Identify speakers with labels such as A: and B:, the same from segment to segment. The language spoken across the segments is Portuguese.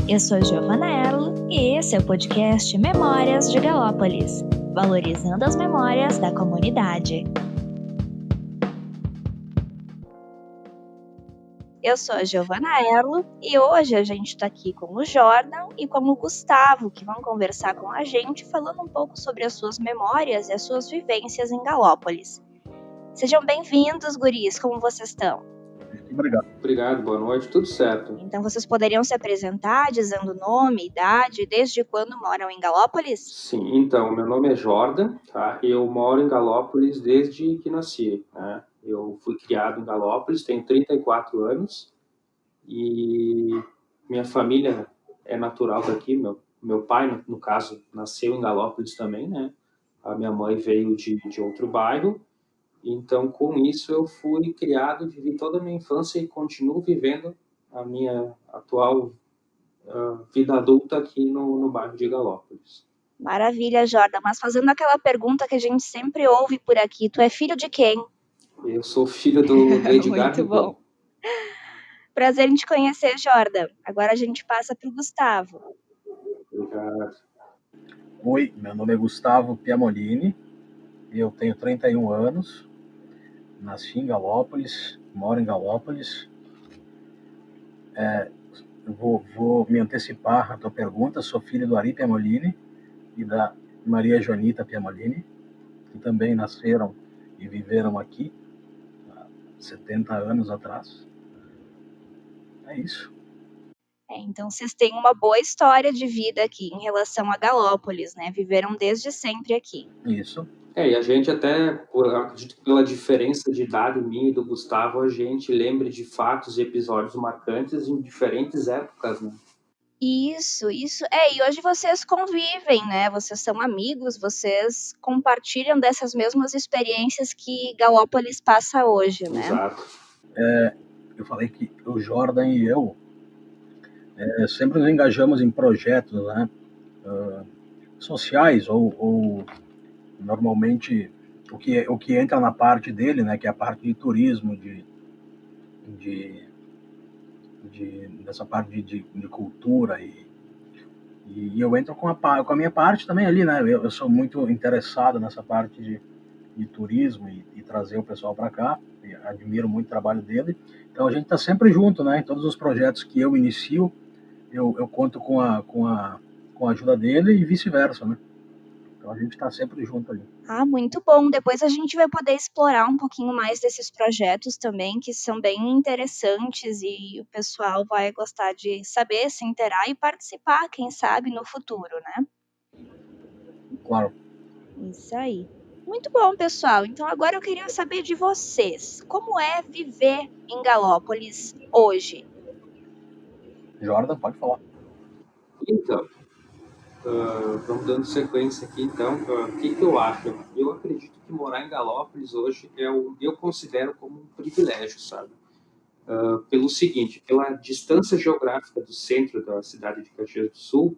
A: Eu sou a Giovana Erlo e esse é o podcast Memórias de Galópolis, valorizando as memórias da comunidade. Eu sou a Giovana Erlo e hoje a gente está aqui com o Jordan e com o Gustavo, que vão conversar com a gente falando um pouco sobre as suas memórias e as suas vivências em Galópolis. Sejam bem-vindos, guris, como vocês estão?
B: Obrigado, boa noite, tudo certo.
A: Então vocês poderiam se apresentar dizendo nome, idade, desde quando moram em Galópolis?
B: Sim, então, meu nome é Jordan, tá? Eu moro em Galópolis desde que nasci, né? Eu fui criado em Galópolis, tenho 34 anos e minha família é natural daqui. Meu pai, no caso, nasceu em Galópolis também, né? A minha mãe veio de outro bairro. Então, com isso, eu fui criado, vivi toda a minha infância e continuo vivendo a minha atual vida adulta aqui no bairro de Galópolis.
A: Maravilha, Jordan, mas fazendo aquela pergunta que a gente sempre ouve por aqui, tu é filho de quem?
B: Eu sou filho do Edgar
A: Muito
B: Rigon.
A: bom. Prazer em te conhecer, Jordan. Agora a gente passa para o Gustavo.
B: Obrigado.
C: Oi, meu nome é Gustavo Piamolini, eu tenho 31 anos, nasci em Galópolis, moro em Galópolis. Eu vou me antecipar à tua pergunta, sou filho do Ari Piamolini e da Maria Joanita Piamolini, que também nasceram e viveram aqui há 70 anos atrás. É isso.
A: Então vocês têm uma boa história de vida aqui em relação a Galópolis, né? Viveram desde sempre aqui.
C: Isso.
B: E a gente até, eu acredito que pela diferença de idade minha e do Gustavo, a gente lembra de fatos e episódios marcantes em diferentes épocas, né?
A: Isso. E hoje vocês convivem, né? Vocês são amigos, vocês compartilham dessas mesmas experiências que Galópolis passa hoje, né?
B: Exato.
C: Eu falei que o Jordan e eu sempre nos engajamos em projetos, né, sociais ou normalmente o que entra na parte dele, né, que é a parte de turismo, dessa parte de cultura e eu entro com a minha parte também ali, né, eu sou muito interessado nessa parte de turismo e trazer o pessoal para cá, admiro muito o trabalho dele, então a gente está sempre junto, né, em todos os projetos que eu inicio, eu conto com a ajuda dele e vice-versa, né. Então a gente está sempre junto ali.
A: Muito bom. Depois a gente vai poder explorar um pouquinho mais desses projetos também, que são bem interessantes e o pessoal vai gostar de saber, se inteirar e participar, quem sabe, no futuro, né?
C: Claro.
A: Isso aí. Muito bom, pessoal. Então agora eu queria saber de vocês. Como é viver em Galópolis hoje?
C: Jordan, pode falar.
B: Então, vamos dando sequência aqui, então, o que eu acho? Eu acredito que morar em Galópolis hoje eu considero como um privilégio, sabe? Pelo seguinte, pela distância geográfica do centro da cidade de Caxias do Sul,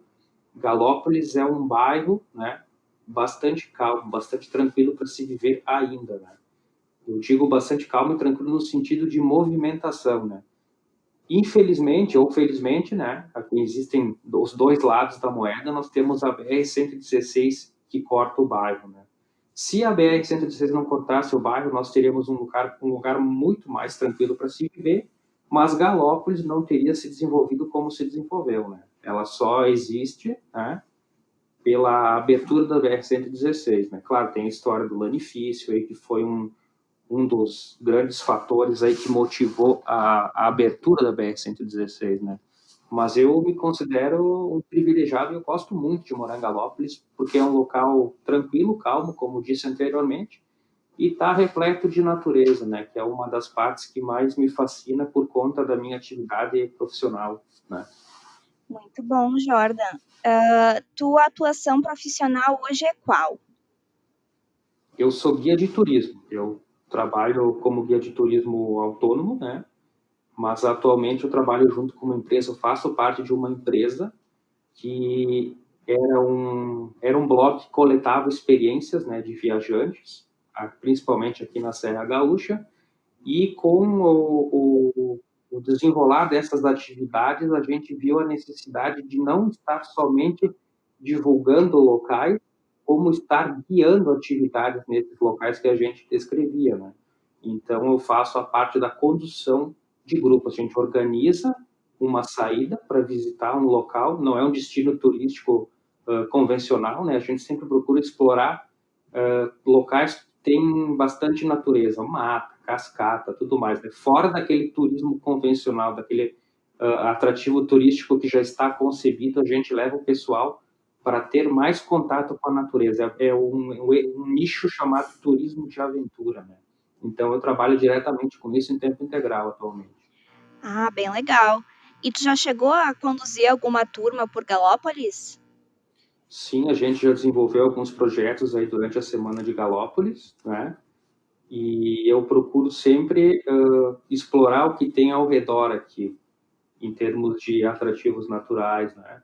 B: Galópolis é um bairro, né, bastante calmo, bastante tranquilo para se viver ainda, né? Eu digo bastante calmo e tranquilo no sentido de movimentação, né? Infelizmente ou felizmente, né, aqui existem os dois lados da moeda, nós temos a BR-116 que corta o bairro, né? Se a BR-116 não cortasse o bairro, nós teríamos um lugar muito mais tranquilo para se viver, mas Galópolis não teria se desenvolvido como se desenvolveu, né? Ela só existe, né, pela abertura da BR-116, né? Claro, tem a história do lanifício aí, que foi um dos grandes fatores aí que motivou a abertura da BR-116, né? Mas eu me considero um privilegiado e eu gosto muito de morar em Galópolis, porque é um local tranquilo, calmo, como disse anteriormente, e está repleto de natureza, né? Que é uma das partes que mais me fascina por conta da minha atividade profissional, né?
A: Muito bom, Jordan. Tua atuação profissional hoje é qual?
B: Eu sou guia de turismo. Eu trabalho como guia de turismo autônomo, né? Mas atualmente eu trabalho junto com uma empresa, eu faço parte de uma empresa que era um blog que coletava experiências, né, de viajantes, principalmente aqui na Serra Gaúcha, e com o desenrolar dessas atividades, a gente viu a necessidade de não estar somente divulgando locais, como estar guiando atividades nesses locais que a gente descrevia, né? Então, eu faço a parte da condução de grupos. A gente organiza uma saída para visitar um local, não é um destino turístico convencional, né? A gente sempre procura explorar locais que têm bastante natureza, mata, cascata, tudo mais, né? Fora daquele turismo convencional, daquele atrativo turístico que já está concebido, a gente leva o pessoal para ter mais contato com a natureza. É um nicho chamado turismo de aventura, né? Então, eu trabalho diretamente com isso em tempo integral atualmente.
A: Ah, bem legal. E tu já chegou a conduzir alguma turma por Galópolis?
B: Sim, a gente já desenvolveu alguns projetos aí durante a Semana de Galópolis, né? E eu procuro sempre explorar o que tem ao redor aqui, em termos de atrativos naturais, né?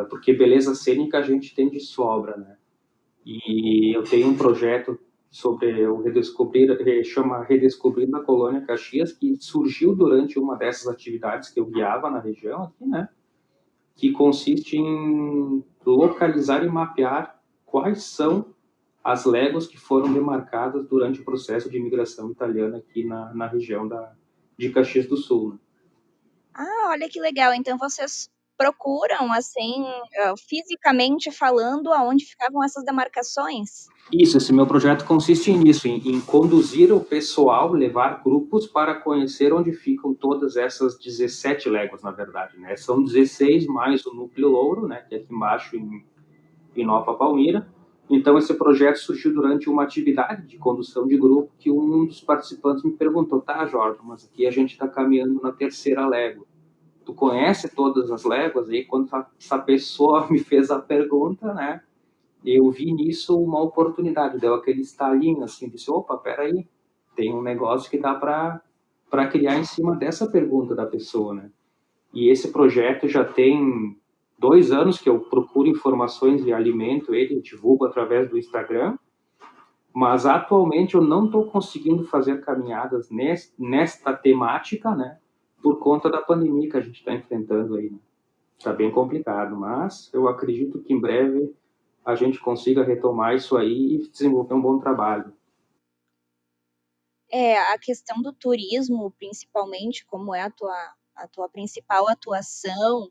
B: Porque beleza cênica a gente tem de sobra, né? E eu tenho um projeto sobre o chama Redescobrindo a Colônia Caxias, que surgiu durante uma dessas atividades que eu guiava na região aqui, né? Que consiste em localizar e mapear quais são as léguas que foram demarcadas durante o processo de imigração italiana aqui na região de Caxias do Sul.
A: Ah, olha que legal. Então vocês procuram, assim, fisicamente falando, aonde ficavam essas demarcações?
B: Isso, esse meu projeto consiste nisso, em conduzir o pessoal, levar grupos para conhecer onde ficam todas essas 17 léguas, na verdade, né? São 16 mais o Núcleo Louro, né, que é aqui embaixo em Nova Palmira. Então, esse projeto surgiu durante uma atividade de condução de grupo que um dos participantes me perguntou, tá, Jorge, mas aqui a gente está caminhando na terceira légua. Tu conhece todas as léguas? E aí, quando essa pessoa me fez a pergunta, né, eu vi nisso uma oportunidade, deu aquele estalinho, assim, disse, opa, peraí, tem um negócio que dá para criar em cima dessa pergunta da pessoa, né? E esse projeto já tem 2 anos que eu procuro informações e alimento ele, divulgo através do Instagram, mas atualmente eu não estou conseguindo fazer caminhadas nesta temática, né? Por conta da pandemia que a gente está enfrentando aí. Está bem complicado, mas eu acredito que em breve a gente consiga retomar isso aí e desenvolver um bom trabalho.
A: É, a questão do turismo, principalmente, como é a tua principal atuação,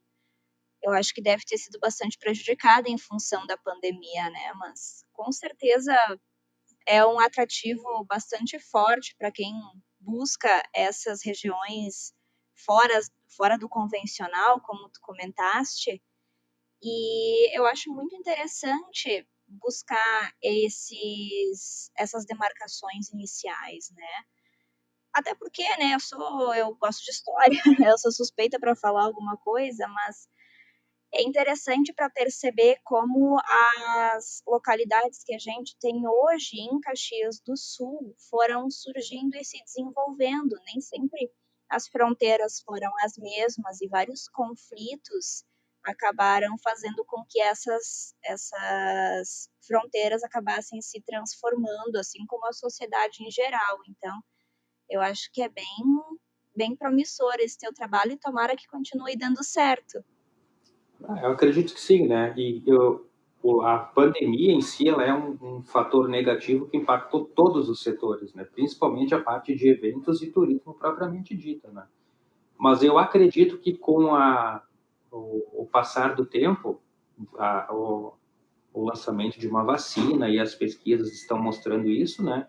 A: eu acho que deve ter sido bastante prejudicada em função da pandemia, né? Mas com certeza é um atrativo bastante forte para quem busca essas regiões fora, fora do convencional, como tu comentaste. E eu acho muito interessante buscar essas demarcações iniciais, né? Até porque, né, eu gosto de história, eu sou suspeita para falar alguma coisa, mas é interessante para perceber como as localidades que a gente tem hoje em Caxias do Sul foram surgindo e se desenvolvendo. Nem sempre as fronteiras foram as mesmas e vários conflitos acabaram fazendo com que essas fronteiras acabassem se transformando, assim como a sociedade em geral. Então, eu acho que é bem promissor esse teu trabalho e tomara que continue dando certo.
B: Eu acredito que sim, né? A pandemia em si ela é um fator negativo que impactou todos os setores, né? Principalmente a parte de eventos e turismo propriamente dita, né? Mas eu acredito que com o passar do tempo, a, o, o lançamento de uma vacina e as pesquisas estão mostrando isso, né?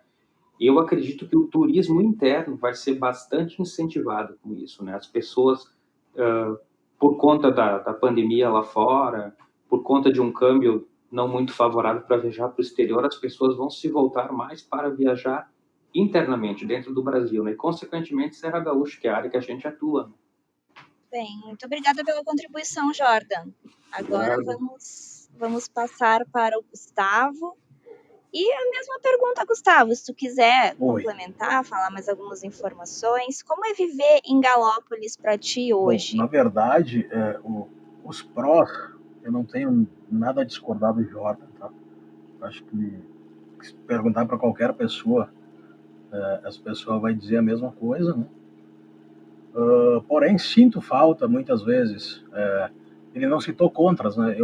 B: Eu acredito que o turismo interno vai ser bastante incentivado com isso, né? As pessoas, por conta da pandemia lá fora, por conta de um câmbio não muito favorável para viajar para o exterior, as pessoas vão se voltar mais para viajar internamente, dentro do Brasil, né? E, consequentemente, Serra Gaúcha, que é a área que a gente atua.
A: Bem, muito obrigada pela contribuição, Jordan. Agora
B: Claro.
A: vamos passar para o Gustavo. E a mesma pergunta, Gustavo, se tu quiser
C: Oi.
A: complementar, falar mais algumas informações, como é viver em Galópolis para ti
C: Bom, na
A: hoje?
C: verdade, os prós, eu não tenho nada a discordar do Jordan, tá? Acho que se perguntar para qualquer pessoa, essa pessoa vai dizer a mesma coisa, né? Porém, sinto falta, muitas vezes, ele não citou contras, né?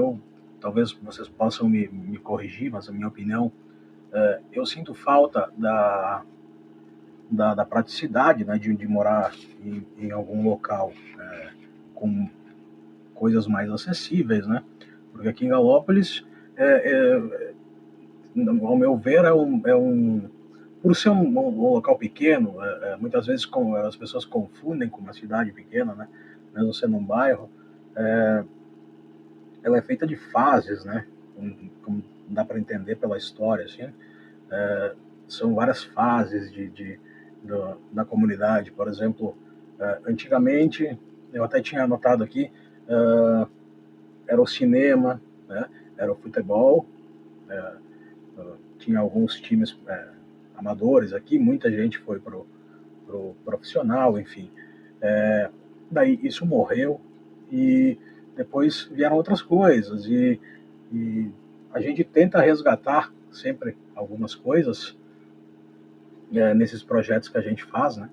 C: Talvez vocês possam me corrigir, mas a minha opinião, eu sinto falta da praticidade, né, de morar em algum local com coisas mais acessíveis, né? Porque aqui em Galópolis, ao meu ver, por ser um local pequeno, muitas vezes as pessoas confundem com uma cidade pequena, né? Mesmo sendo um bairro, ela é feita de fases, né? Como dá para entender pela história, assim, são várias fases da comunidade. Por exemplo, antigamente, eu até tinha anotado aqui, era o cinema, né? Era o futebol, tinha alguns times amadores aqui, muita gente foi pro profissional, enfim. Daí isso morreu e depois vieram outras coisas e a gente tenta resgatar sempre algumas coisas nesses projetos que a gente faz, né?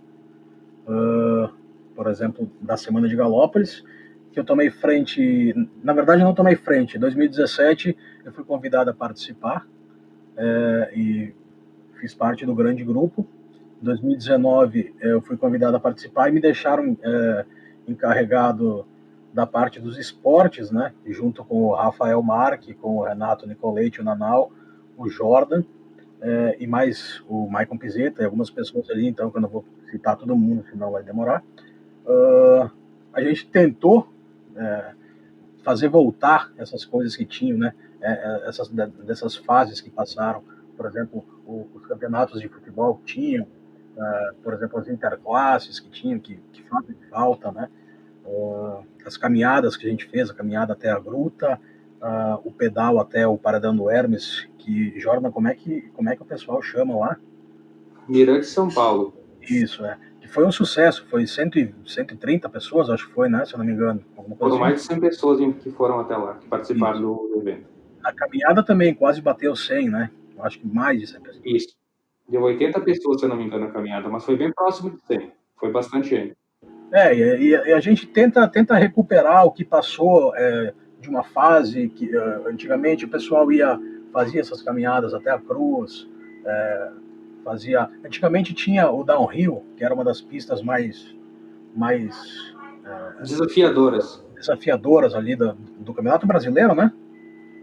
C: Por exemplo, da Semana de Galópolis, que eu tomei frente, na verdade não tomei frente, em 2017 eu fui convidado a participar e fiz parte do grande grupo. Em 2019 eu fui convidado a participar e me deixaram encarregado da parte dos esportes, né? Junto com o Rafael Marque, com o Renato Nicoletti, o Nanau, o Jordan, e mais o Maicon Pizzetta e algumas pessoas ali, então que eu não vou citar todo mundo, senão vai demorar. A gente tentou fazer voltar essas coisas que tinham, né? Dessas fases que passaram. Por exemplo, os campeonatos de futebol que tinham, por exemplo, as interclasses que tinham, que fazem falta, né? As caminhadas que a gente fez, a caminhada até a gruta, o pedal até o Paradão do Hermes, que, Jordan, como é que o pessoal chama lá?
B: Mirante São Paulo.
C: Isso, que foi um sucesso, foi 130 pessoas, acho que foi, né, se eu não me engano.
B: Foram mais de 100 pessoas que foram até lá, que participaram do evento.
C: A caminhada também quase bateu 100, né? Eu acho que mais de 100 pessoas.
B: Isso. Deu 80 pessoas, se eu não me engano, na caminhada, mas foi bem próximo de 100. Foi bastante gente.
C: E a gente tenta recuperar o que passou de uma fase que antigamente o pessoal fazia essas caminhadas até a cruz, antigamente tinha o downhill, que era uma das pistas mais desafiadoras ali do Campeonato Brasileiro, né?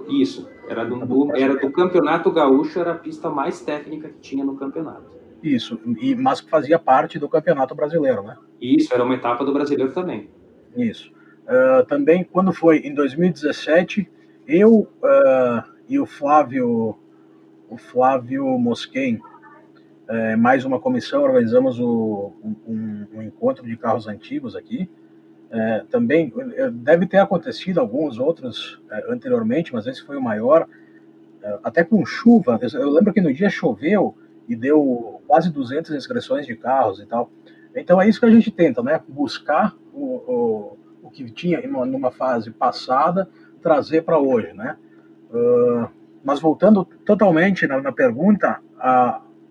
B: Isso, era do Campeonato Gaúcho, era a pista mais técnica que tinha no campeonato.
C: Isso, mas fazia parte do Campeonato Brasileiro, né?
B: Isso, era uma etapa do Brasileiro também.
C: Isso. Também, quando foi em 2017, eu e o Flávio Mosquen, mais uma comissão, organizamos um encontro de carros antigos aqui. Também deve ter acontecido alguns outros anteriormente, mas esse foi o maior, até com chuva. Eu lembro que no dia choveu e deu quase 200 inscrições de carros e tal. Então é isso que a gente tenta, né? Buscar o que tinha numa fase passada, trazer para hoje, né? Mas voltando totalmente na pergunta,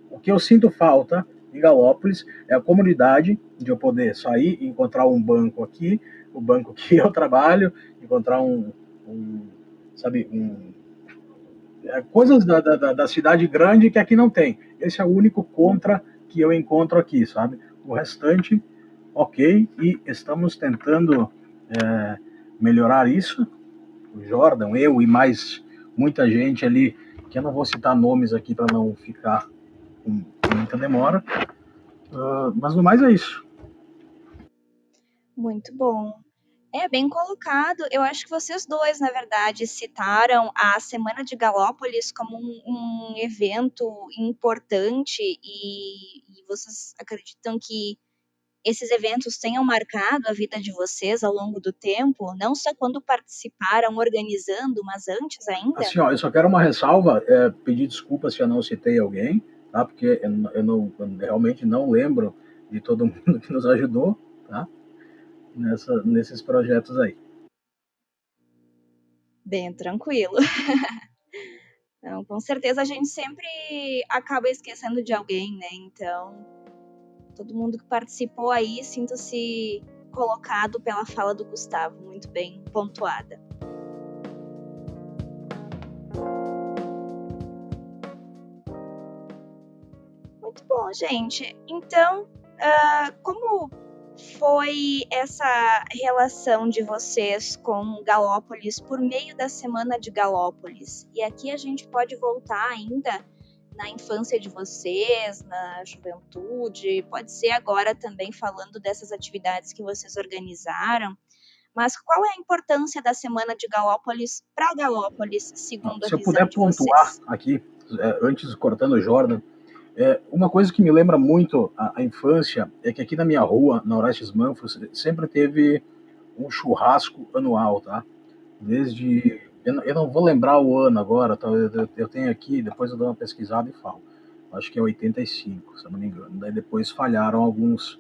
C: o que eu sinto falta em Galópolis é a comunidade, de eu poder sair e encontrar um banco aqui, o banco que eu trabalho, encontrar coisas da cidade grande que aqui não tem. Esse é o único contra que eu encontro aqui, sabe? O restante, ok, e estamos tentando melhorar isso. O Jordan, eu e mais muita gente ali, que eu não vou citar nomes aqui para não ficar com muita demora, mas no mais é isso.
A: Muito bom. É bem colocado. Eu acho que vocês dois, na verdade, citaram a Semana de Galópolis como um evento importante e vocês acreditam que esses eventos tenham marcado a vida de vocês ao longo do tempo, não só quando participaram organizando, mas antes ainda?
C: Assim, eu só quero uma ressalva, pedir desculpa se eu não citei alguém, tá? Porque eu realmente não lembro de todo mundo que nos ajudou, tá? Nesses projetos aí.
A: Bem tranquilo. Então, com certeza a gente sempre acaba esquecendo de alguém, né? Então, Todo mundo que participou aí, sinta-se colocado pela fala do Gustavo, muito bem pontuada. Muito bom, gente. Então, como foi essa relação de vocês com Galópolis por meio da Semana de Galópolis? E aqui a gente pode voltar ainda na infância de vocês, na juventude, pode ser agora também falando dessas atividades que vocês organizaram. Mas qual é a importância da Semana de Galópolis para Galópolis, segundo a
C: Se eu
A: visão
C: puder
A: de
C: pontuar
A: vocês?
C: aqui, antes cortando o Jordan, uma coisa que me lembra muito a infância é que aqui na minha rua, na Orestes Manfros, sempre teve um churrasco anual, tá? Desde. Eu não vou lembrar o ano agora, tá? Eu tenho aqui, depois eu dou uma pesquisada e falo. Acho que é 85, se eu não me engano. Daí depois falharam alguns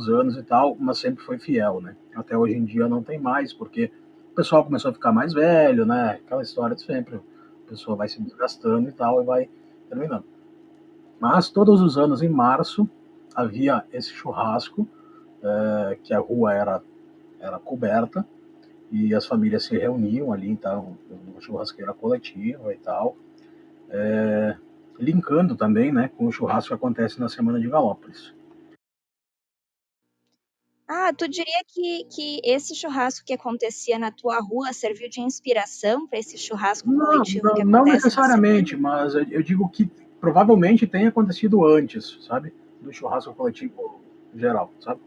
C: anos e tal, mas sempre foi fiel, né? Até hoje em dia não tem mais, porque o pessoal começou a ficar mais velho, né? Aquela história de sempre. A pessoa vai se desgastando e tal, e vai terminando. Mas todos os anos, em março, havia esse churrasco, que a rua era coberta, e as famílias se reuniam ali, então, numa churrasqueira coletiva e tal, linkando também, né, com o churrasco que acontece na Semana de Galópolis.
A: Tu diria que esse churrasco que acontecia na tua rua serviu de inspiração para esse churrasco coletivo que
C: Não
A: acontece na
C: necessariamente,
A: semana?
C: mas eu digo que provavelmente tenha acontecido antes, sabe, do churrasco coletivo geral, sabe?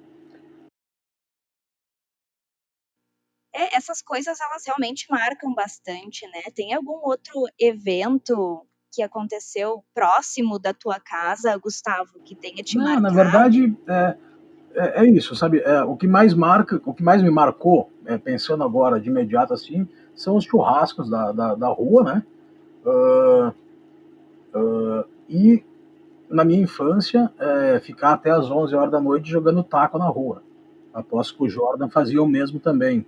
A: Essas coisas elas realmente marcam bastante, né? Tem algum outro evento que aconteceu próximo da tua casa, Gustavo, que tenha te
C: Não, na
A: marcado?
C: verdade, é isso, sabe? O que mais marca, o que mais me marcou, pensando agora de imediato assim, são os churrascos da rua, né? E na minha infância, ficar até as 11 horas da noite jogando taco na rua. Aposto que o Jordan fazia o mesmo também,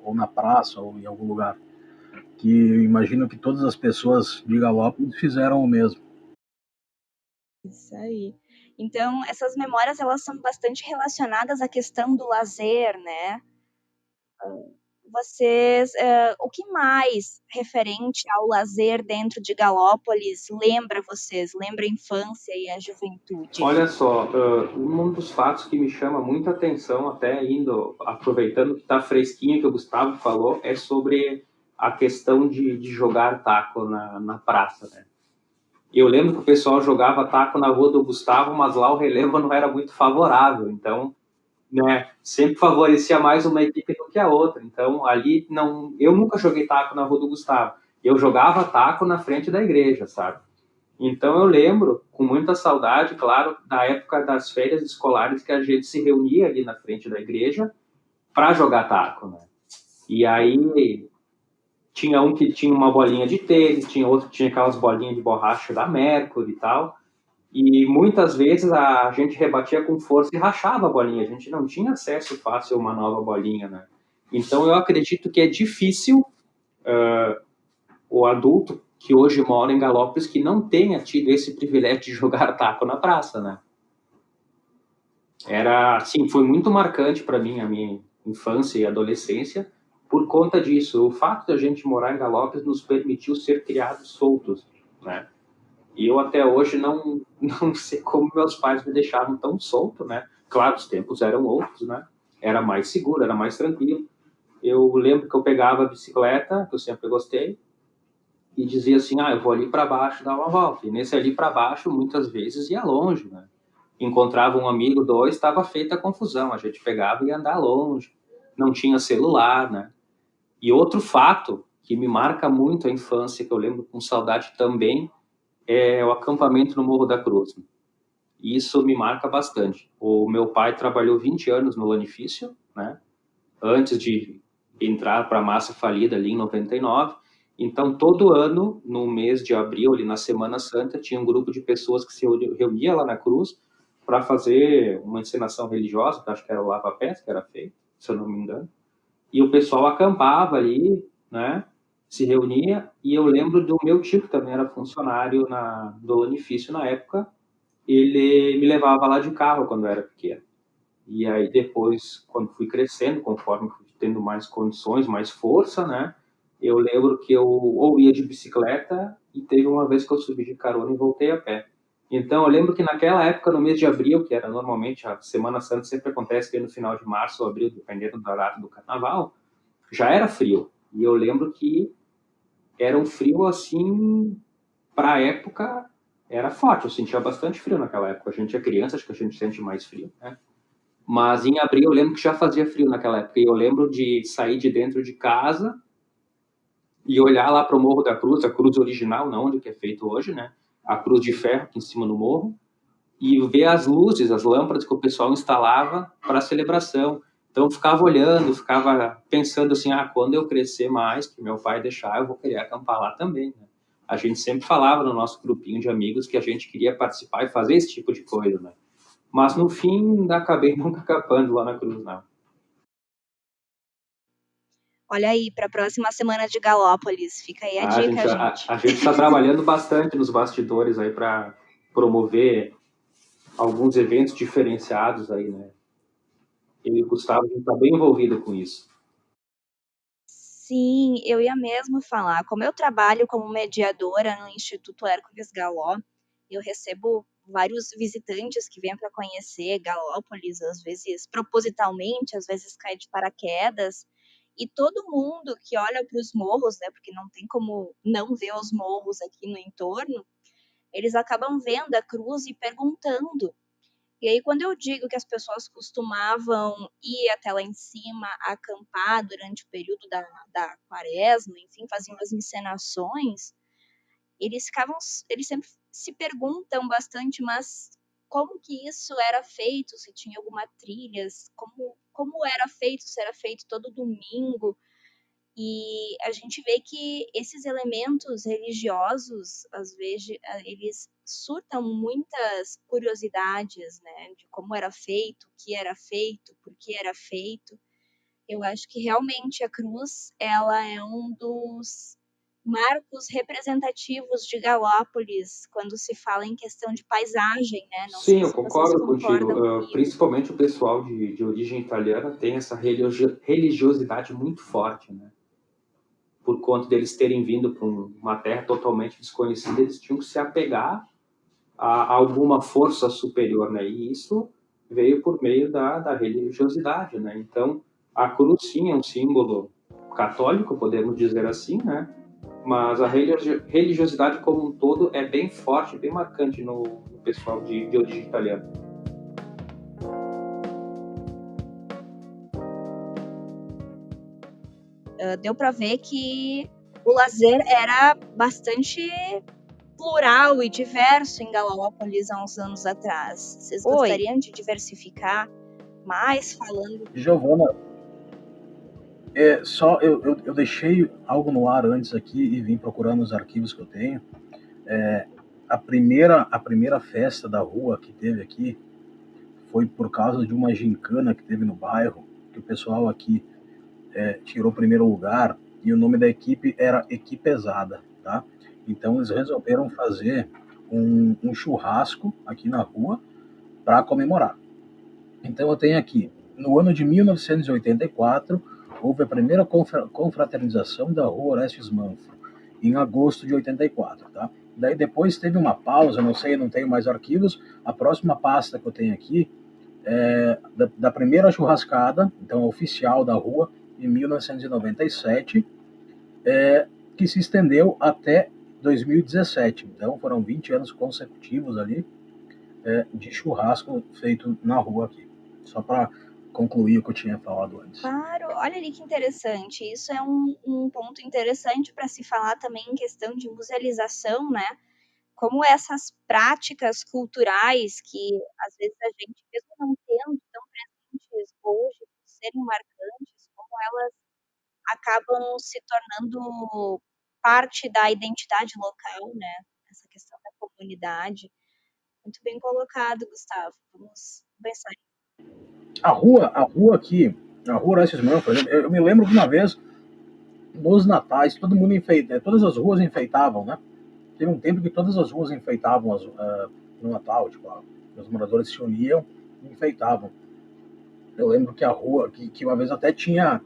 C: ou na praça, ou em algum lugar. Que eu imagino que todas as pessoas de Galópolis fizeram o mesmo.
A: Isso aí. Então, essas memórias elas são bastante relacionadas à questão do lazer, né? Vocês, o que mais referente ao lazer dentro de Galópolis lembra vocês? Lembra a infância e a juventude?
B: Olha só, um dos fatos que me chama muita atenção, até aproveitando que está fresquinho que o Gustavo falou, é sobre a questão de jogar taco na praça, né? Eu lembro que o pessoal jogava taco na rua do Gustavo, mas lá o relevo não era muito favorável, então, né, sempre favorecia mais uma equipe do que a outra. Então, ali não, eu nunca joguei taco na rua do Gustavo. Eu jogava taco na frente da igreja, sabe? Então eu lembro com muita saudade, claro, da época das férias escolares que a gente se reunia ali na frente da igreja para jogar taco, né? E aí tinha um que tinha uma bolinha de tênis, tinha outro que tinha aquelas bolinhas de borracha da Mercury e tal. E muitas vezes a gente rebatia com força e rachava a bolinha. A gente não tinha acesso fácil a uma nova bolinha, né? Então eu acredito que é difícil o adulto que hoje mora em Galópolis que não tenha tido esse privilégio de jogar taco na praça, né? Era, assim, foi muito marcante para mim a minha infância e adolescência por conta disso. O fato da gente morar em Galópolis nos permitiu ser criados soltos, né? E eu até hoje não sei como meus pais me deixavam tão solto, né? Claro, os tempos eram outros, né? Era mais seguro, era mais tranquilo. Eu lembro que eu pegava a bicicleta, que eu sempre gostei, e dizia assim, eu vou ali para baixo dar uma volta. E nesse ali para baixo, muitas vezes ia longe, né? Encontrava um amigo, dois, estava feita a confusão. A gente pegava e ia andar longe. Não tinha celular, né? E outro fato que me marca muito a infância, que eu lembro com saudade também, é o acampamento no Morro da Cruz. Isso me marca bastante. O meu pai trabalhou 20 anos no Lanifício, né? Antes de entrar para a massa falida ali em 99. Então, todo ano, no mês de abril, ali na Semana Santa, tinha um grupo de pessoas que se reunia lá na Cruz para fazer uma encenação religiosa, que acho que era o Lava Pés, que era feito, se eu não me engano. E o pessoal acampava ali, né? Se reunia. E eu lembro do meu tio, que também era funcionário do Lanifício na época, ele me levava lá de carro quando eu era pequeno. E aí depois, quando fui crescendo, conforme fui tendo mais condições, mais força, né? Eu lembro que eu ou ia de bicicleta e teve uma vez que eu subi de carona e voltei a pé. Então eu lembro que naquela época, no mês de abril, que era normalmente a Semana Santa sempre acontece que no final de março ou abril, dependendo da data do carnaval, já era frio. E eu lembro que era um frio assim, para a época, era forte. Eu sentia bastante frio naquela época. A gente é criança, acho que a gente sente mais frio, né? Mas em abril eu lembro que já fazia frio naquela época. E eu lembro de sair de dentro de casa e olhar lá para o Morro da Cruz, a cruz original, não onde que é feito hoje, né? A cruz de ferro aqui em cima do morro, e ver as luzes, as lâmpadas que o pessoal instalava para a celebração. Então eu ficava olhando, ficava pensando assim, quando eu crescer mais, que meu pai deixar, eu vou querer acampar lá também, né? A gente sempre falava no nosso grupinho de amigos que a gente queria participar e fazer esse tipo de coisa, né? Mas no fim, acabei nunca acampando lá na cruz, não.
A: Olha aí, para a próxima semana de Galópolis. Fica aí a dica, gente.
B: A gente está trabalhando bastante nos bastidores aí para promover alguns eventos diferenciados aí, né? Eu e o Gustavo, a gente está bem envolvido com isso.
A: Sim, eu ia mesmo falar. Como eu trabalho como mediadora no Instituto Hércules Galó, eu recebo vários visitantes que vêm para conhecer Galópolis, às vezes propositalmente, às vezes cai de paraquedas. E todo mundo que olha para os morros, né, porque não tem como não ver os morros aqui no entorno, eles acabam vendo a cruz e perguntando. E aí, quando eu digo que as pessoas costumavam ir até lá em cima, acampar durante o período da quaresma, enfim, faziam as encenações, eles sempre se perguntam bastante, mas como que isso era feito, se tinha alguma trilha, como era feito, se era feito todo domingo, e a gente vê que esses elementos religiosos, às vezes, eles surtam muitas curiosidades, né, de como era feito, o que era feito, por que era feito. Eu acho que realmente a cruz, ela é um dos marcos representativos de Galópolis quando se fala em questão de paisagem, né? Não
B: Sim,
A: sei
B: eu
A: se vocês
B: concordo
A: concordam
B: contigo.
A: comigo.
B: Principalmente o pessoal de origem italiana tem essa religiosidade muito forte, né? Por conta deles terem vindo para uma terra totalmente desconhecida, eles tinham que se apegar a alguma força superior, né? E isso veio por meio da religiosidade, né? Então, a cruz sim é um símbolo católico, podemos dizer assim, né? Mas a religiosidade como um todo é bem forte, bem marcante no pessoal de origem italiana.
A: Deu para ver que o lazer era bastante plural e diverso em Galópolis há uns anos atrás. Vocês gostariam de diversificar mais falando?
C: Giovana, eu deixei algo no ar antes aqui e vim procurando os arquivos que eu tenho. A primeira festa da rua que teve aqui foi por causa de uma gincana que teve no bairro, que o pessoal aqui tirou o primeiro lugar e o nome da equipe era Equipesada, tá? Então eles resolveram fazer um churrasco aqui na rua para comemorar. Então eu tenho aqui, no ano de 1984, houve a primeira confraternização da rua Orestes Manfro, em agosto de 84, tá? Daí depois teve uma pausa, não sei, não tenho mais arquivos. A próxima pasta que eu tenho aqui é da primeira churrascada, então oficial da rua, em 1997, que se estendeu até 2017. Então foram 20 anos consecutivos ali de churrasco feito na rua aqui. Só para concluir o que eu tinha falado antes.
A: Claro, olha ali que interessante. Isso é um ponto interessante para se falar também em questão de musealização, né? Como essas práticas culturais que às vezes a gente, mesmo não tendo tão presentes hoje, por serem marcantes, como elas acabam se tornando parte da identidade local, né? Essa questão da comunidade. Muito bem colocado, Gustavo. Vamos pensar.
C: A rua aqui, a rua Horácio Mão, por exemplo, eu me lembro de uma vez, nos natais, todas as ruas enfeitavam, né? Teve um tempo que todas as ruas enfeitavam no Natal, tipo, os moradores se uniam e enfeitavam. Eu lembro que a rua, que uma vez até tinha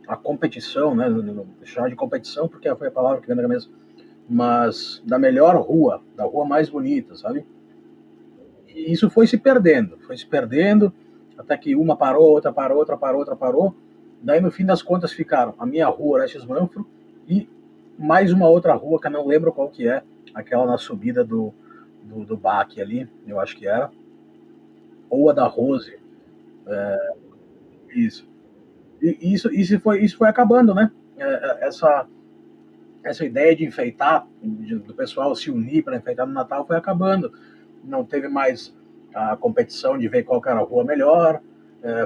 C: a competição, né, chamar de competição porque foi a palavra que veio na cabeça, mas da melhor rua, da rua mais bonita, sabe? E isso foi se perdendo, até que uma parou, outra parou, outra parou, outra parou. Daí, no fim das contas, ficaram a minha rua, Orestes Manfro, e mais uma outra rua, que eu não lembro qual que é, aquela na subida do Baque ali, eu acho que era, ou a da Rose, isso. E isso foi acabando, né? Essa ideia de enfeitar, do pessoal se unir para enfeitar no Natal foi acabando. Não teve mais a competição de ver qual que era a rua melhor,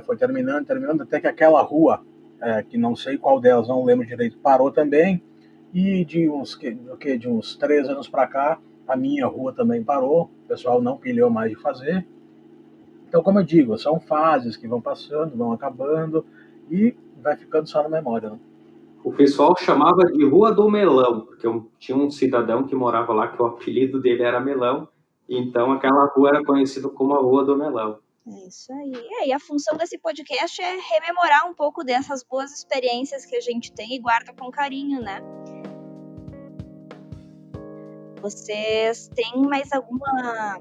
C: foi terminando, até que aquela rua, que não sei qual delas, não lembro direito, parou também, e de uns 3 anos para cá, a minha rua também parou, o pessoal não pilhou mais de fazer. Então, como eu digo, são fases que vão passando, vão acabando, e vai ficando só na memória, né?
B: O pessoal chamava de Rua do Melão, porque tinha um cidadão que morava lá que o apelido dele era Melão, então aquela rua era conhecida como a Rua do Melão.
A: É isso aí. E a função desse podcast é rememorar um pouco dessas boas experiências que a gente tem e guarda com carinho, né? Vocês têm mais alguma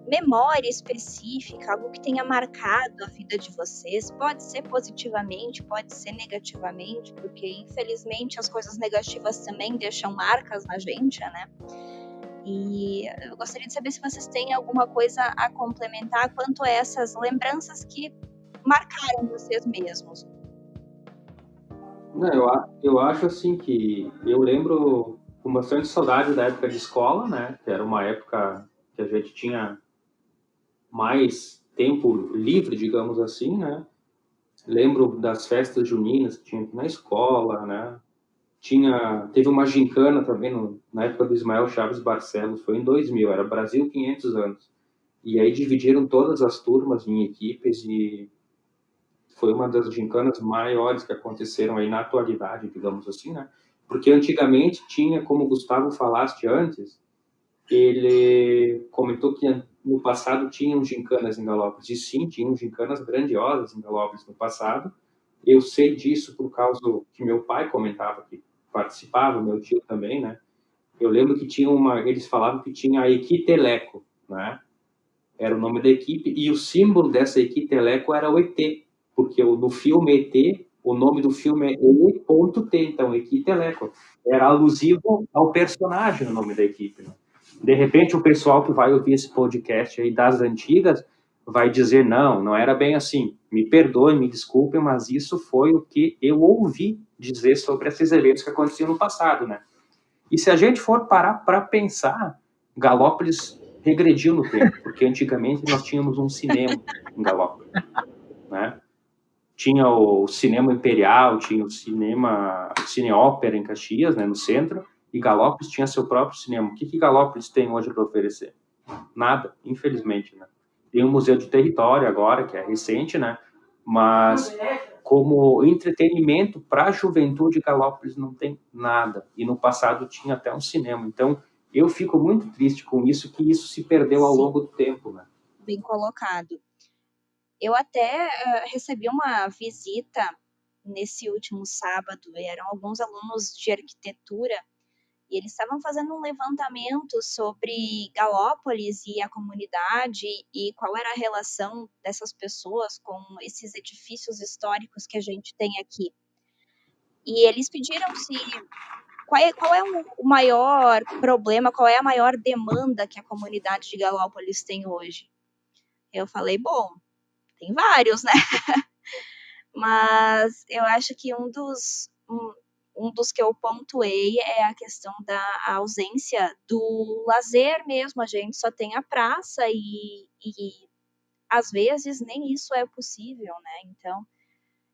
A: memória específica, algo que tenha marcado a vida de vocês? Pode ser positivamente, pode ser negativamente, porque infelizmente as coisas negativas também deixam marcas na gente, né? E eu gostaria de saber se vocês têm alguma coisa a complementar quanto a essas lembranças que marcaram vocês mesmos.
B: Não, eu acho assim que eu lembro com bastante saudade da época de escola, né? Que era uma época que a gente tinha mais tempo livre, digamos assim, né? Lembro das festas juninas que tinha na escola, né? Teve uma gincana também na época do Ismael Chaves Barcelos, foi em 2000, era Brasil 500 anos. E aí dividiram todas as turmas em equipes e foi uma das gincanas maiores que aconteceram aí na atualidade, digamos assim, né? Porque antigamente tinha, como o Gustavo falaste antes, ele comentou que no passado tinham gincanas em Galópolis, e sim, tinham gincanas grandiosas em Galópolis no passado. Eu sei disso por causa que meu pai comentava que participava, meu tio também, né? Eu lembro que eles falavam que tinha a Equiteleco, né? Era o nome da equipe, e o símbolo dessa Equiteleco era o ET, porque no filme ET, o nome do filme é E.T, então Equiteleco. Era alusivo ao personagem o nome da equipe, né? De repente, o pessoal que vai ouvir esse podcast aí das antigas vai dizer, não era bem assim. Me perdoem, me desculpem, mas isso foi o que eu ouvi dizer sobre esses eventos que aconteciam no passado, né? E se a gente for parar para pensar, Galópolis regrediu no tempo, porque antigamente nós tínhamos um cinema em Galópolis, né? Tinha o Cinema Imperial, tinha o Cine Ópera em Caxias, né, no centro, e Galópolis tinha seu próprio cinema. O que Galópolis tem hoje para oferecer? Nada, infelizmente, né? Tem um museu de território agora, que é recente, né? Mas como entretenimento para a juventude, Galópolis não tem nada. E no passado tinha até um cinema. Então, eu fico muito triste com isso, que isso se perdeu ao longo do tempo, né?
A: Bem colocado. Eu até recebi uma visita nesse último sábado, eram alguns alunos de arquitetura e eles estavam fazendo um levantamento sobre Galópolis e a comunidade e qual era a relação dessas pessoas com esses edifícios históricos que a gente tem aqui. E eles pediram se qual é o maior problema, qual é a maior demanda que a comunidade de Galópolis tem hoje. Eu falei, bom, tem vários, né? Mas eu acho que um dos que eu pontuei é a questão da ausência do lazer mesmo. A gente só tem a praça e às vezes nem isso é possível, né? Então,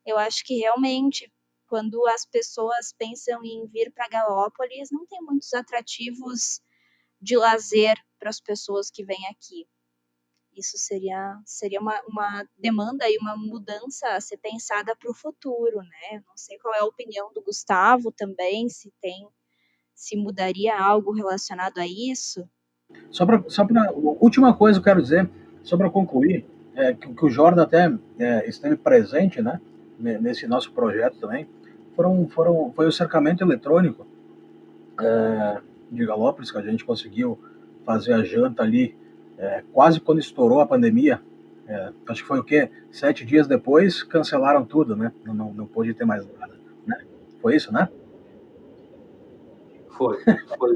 A: eu acho que realmente, quando as pessoas pensam em vir para Galópolis, não tem muitos atrativos de lazer para as pessoas que vêm aqui. Isso seria uma demanda e uma mudança a ser pensada para o futuro, né? Não sei qual é a opinião do Gustavo também, se mudaria algo relacionado a isso.
C: Última coisa que eu quero dizer, só para concluir, que o Jordan até esteve presente, né, nesse nosso projeto também, foi o cercamento eletrônico de Galópolis, que a gente conseguiu fazer a janta ali quase quando estourou a pandemia. Acho que foi o quê? 7 dias depois cancelaram tudo, né? Não pôde ter mais nada, né? Foi isso, né?
B: Foi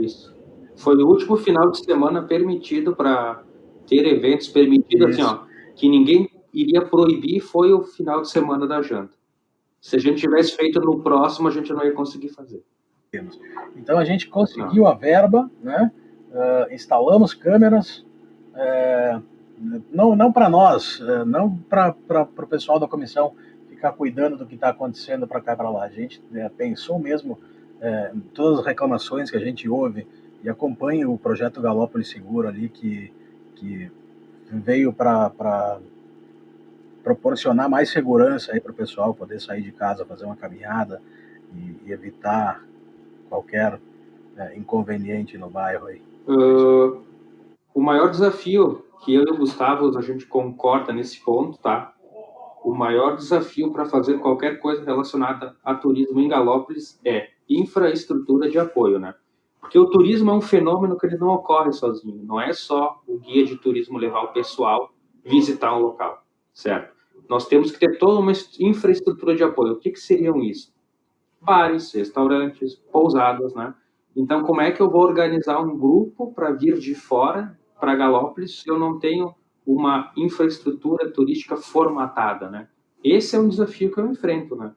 B: isso. Foi o último final de semana permitido para ter eventos permitidos, assim, ó, que ninguém iria proibir, foi o final de semana da janta. Se a gente tivesse feito no próximo, a gente não ia conseguir fazer.
C: Então a gente conseguiu a verba, né? Instalamos câmeras, não para nós, não para o pessoal da comissão ficar cuidando do que está acontecendo para cá e para lá. A gente pensou mesmo em todas as reclamações que a gente ouve e acompanha o projeto Galópolis Seguro ali, que veio para proporcionar mais segurança aí para o pessoal poder sair de casa, fazer uma caminhada e evitar qualquer inconveniente no bairro aí.
B: O maior desafio que eu e o Gustavo, a gente concorda nesse ponto, tá? O maior desafio para fazer qualquer coisa relacionada a turismo em Galópolis é infraestrutura de apoio, né? Porque o turismo é um fenômeno que ele não ocorre sozinho. Não é só o guia de turismo levar o pessoal visitar um local, certo? Nós temos que ter toda uma infraestrutura de apoio. O que seriam isso? Bares, restaurantes, pousadas, né? Então, como é que eu vou organizar um grupo para vir de fora para Galópolis se eu não tenho uma infraestrutura turística formatada, né? Esse é um desafio que eu enfrento, né?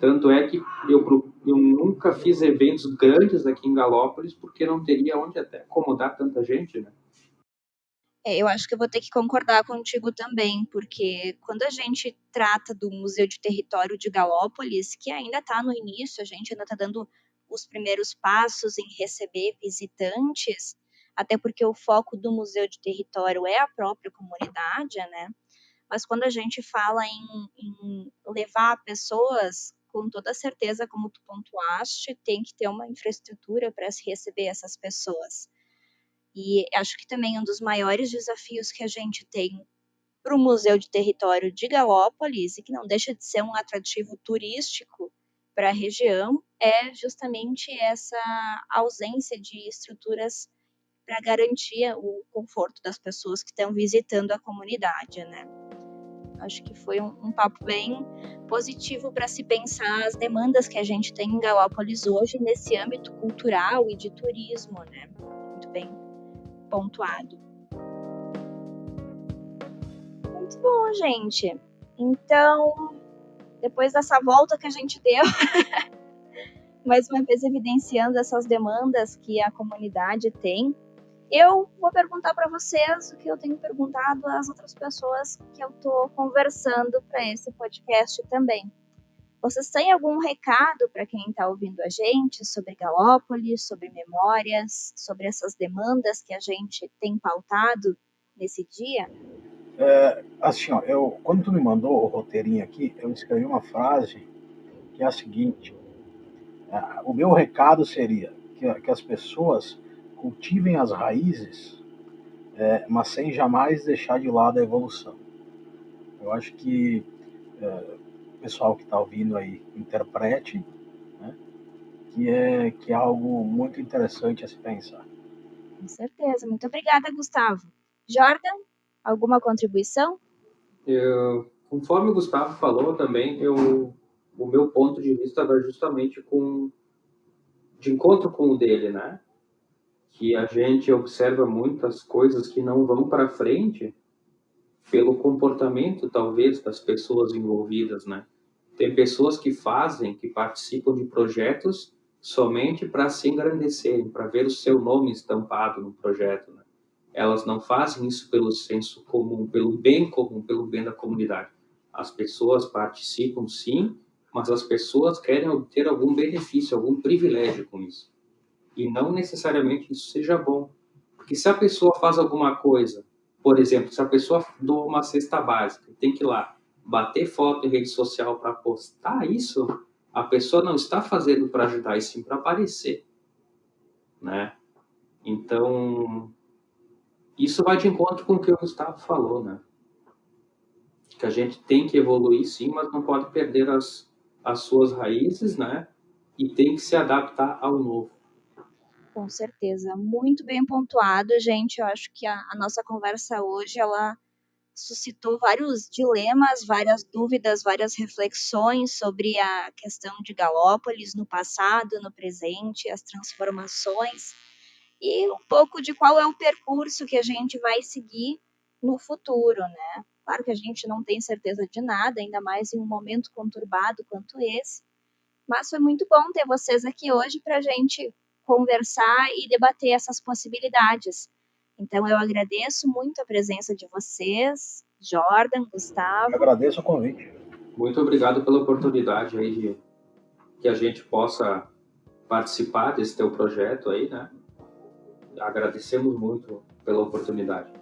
B: Tanto é que eu nunca fiz eventos grandes aqui em Galópolis porque não teria onde até acomodar tanta gente, né?
A: Eu acho que eu vou ter que concordar contigo também, porque quando a gente trata do Museu de Território de Galópolis, que ainda está no início, a gente ainda está dando os primeiros passos em receber visitantes, até porque o foco do Museu de Território é a própria comunidade, né? Mas quando a gente fala em levar pessoas, com toda certeza, como tu pontuaste, tem que ter uma infraestrutura para se receber essas pessoas. E acho que também um dos maiores desafios que a gente tem para o Museu de Território de Galópolis, e que não deixa de ser um atrativo turístico para a região, é justamente essa ausência de estruturas para garantir o conforto das pessoas que estão visitando a comunidade, né? Acho que foi um papo bem positivo para se pensar as demandas que a gente tem em Galópolis hoje nesse âmbito cultural e de turismo, né? Muito bem pontuado. Muito bom, gente. Então, depois dessa volta que a gente deu, mais uma vez evidenciando essas demandas que a comunidade tem, eu vou perguntar para vocês o que eu tenho perguntado às outras pessoas que eu estou conversando para esse podcast também. Vocês têm algum recado para quem está ouvindo a gente sobre Galópolis, sobre memórias, sobre essas demandas que a gente tem pautado nesse dia?
C: Assim, ó, quando tu me mandou o roteirinho aqui, eu escrevi uma frase que é a seguinte: o meu recado seria que as pessoas cultivem as raízes, mas sem jamais deixar de lado a evolução. Eu acho que o pessoal que está ouvindo aí interprete, né, que é algo muito interessante a se pensar.
A: Com certeza. Muito obrigada, Gustavo. Jordan, alguma contribuição?
B: Conforme o Gustavo falou também, o meu ponto de vista vai justamente de encontro com o dele, né? Que a gente observa muitas coisas que não vão para frente pelo comportamento, talvez, das pessoas envolvidas, né? Tem pessoas que participam de projetos somente para se engrandecerem, para ver o seu nome estampado no projeto, né? Elas não fazem isso pelo senso comum, pelo bem da comunidade. As pessoas participam, sim, mas as pessoas querem obter algum benefício, algum privilégio com isso. E não necessariamente isso seja bom. Porque se a pessoa faz alguma coisa, por exemplo, se a pessoa doa uma cesta básica, tem que ir lá bater foto em rede social para postar isso, a pessoa não está fazendo para ajudar, e sim para aparecer, né? Então, Isso vai de encontro com o que o Gustavo falou, né? Que a gente tem que evoluir sim, mas não pode perder as suas raízes, né? E tem que se adaptar ao novo.
A: Com certeza. Muito bem pontuado, gente. Eu acho que a nossa conversa hoje, ela suscitou vários dilemas, várias dúvidas, várias reflexões sobre a questão de Galópolis no passado, no presente, as transformações e um pouco de qual é o percurso que a gente vai seguir no futuro, né? Claro que a gente não tem certeza de nada, ainda mais em um momento conturbado quanto esse, mas foi muito bom ter vocês aqui hoje para a gente conversar e debater essas possibilidades. Então, eu agradeço muito a presença de vocês, Jordan, Gustavo.
C: Agradeço o convite.
B: Muito obrigado pela oportunidade aí de que a gente possa participar desse teu projeto aí, né? Agradecemos muito pela oportunidade.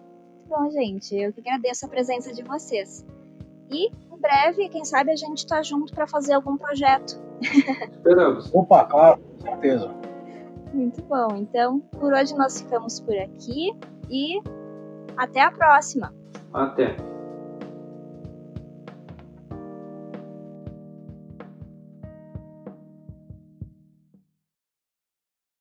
A: Bom, gente, eu que agradeço a presença de vocês. E, em breve, quem sabe a gente está junto para fazer algum projeto.
B: Esperamos.
C: Opa, claro, com certeza.
A: Muito bom. Então, por hoje nós ficamos por aqui e até a próxima.
B: Até.